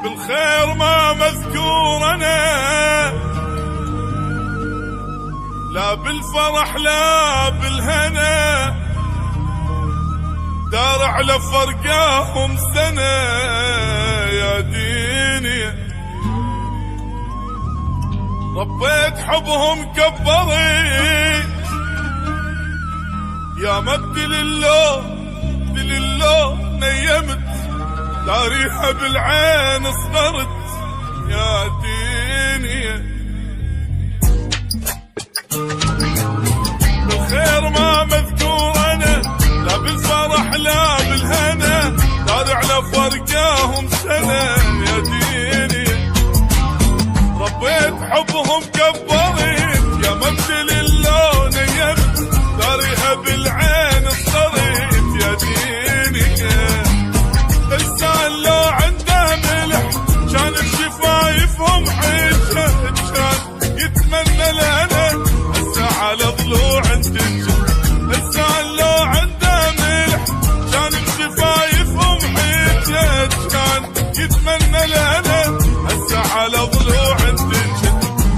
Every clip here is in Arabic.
بالخير ما مذكور أنا، لا بالفرح لا بالهنا، دار على فرقاهم سنة يا ديني. ربيت حبهم كبرت يا مبدي لله نيمت، داريها بالعين صغرت يا ديني. بالخير ما مذكور أنا، لا بالفرح لا بالهنا، دار على فرقاهم سنة يا ديني. ربيت حبهم كبرت يا مبدي لله نيمت، داريها بالعين صغرت يا ديني. لسان لو عنده ملح كان بشفايفهم حجة، كان يتمنى لنا هسه على ضلوع تنجح. لسان لو عنده ملح كان بشفايفهم حجة، كان يتمنى لنا هسه على ضلوع تنجح.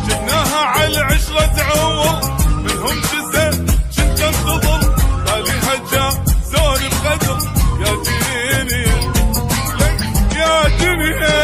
جبناها على العشرة تعوض منهم جزء كنت انتظر، باليها جاء زون بقدر يا ديني يا دنيا.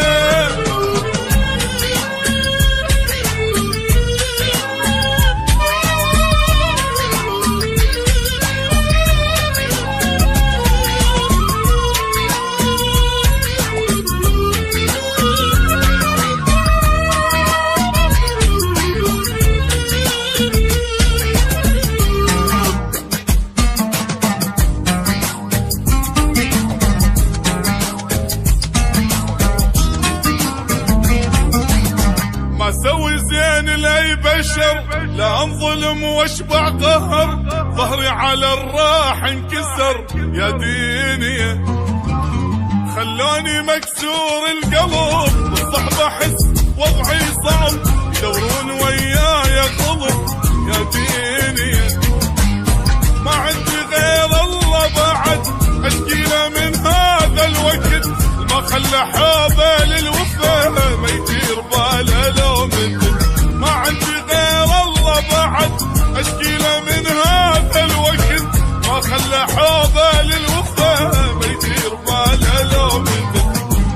ما سوي زين لاي بشر، لا انظلم واشبع قهر، ظهري على الراح انكسر يا ديني. خلوني مكسور القلب بالصحبة احس وضعي صعب، يدورون وياي قلب يا ديني. ما عندي غير الله بعد اشكي له من هذا الوقت، ما خلى حابه للوفا ما يدير باله لو مدت. ما عندي غير الله بعد اشكي له من هذا الوقت، ما خلى حابه للوفا ما يدير باله لو مدت.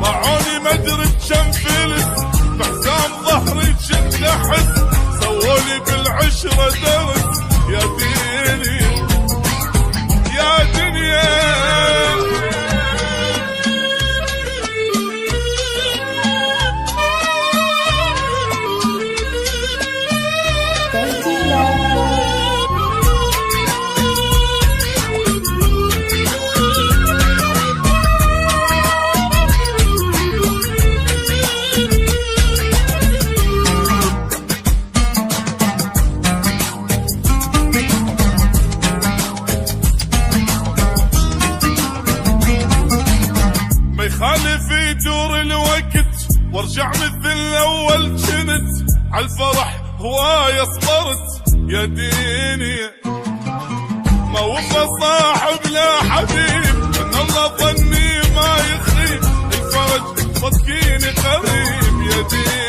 باعوني ما ادري بكم فلس، بحزام ظهري كنت احس، سوولي بالعشره درس يا ديني يا دنيا. خالف يدور الوقت وارجع مثل الاول كنت، عالفرح هواية صبرت يا ديني. ما وفى صاحب لا حبيب، ان الله ظني ما يخيب، الفرج صدقيني قريب يا ديني.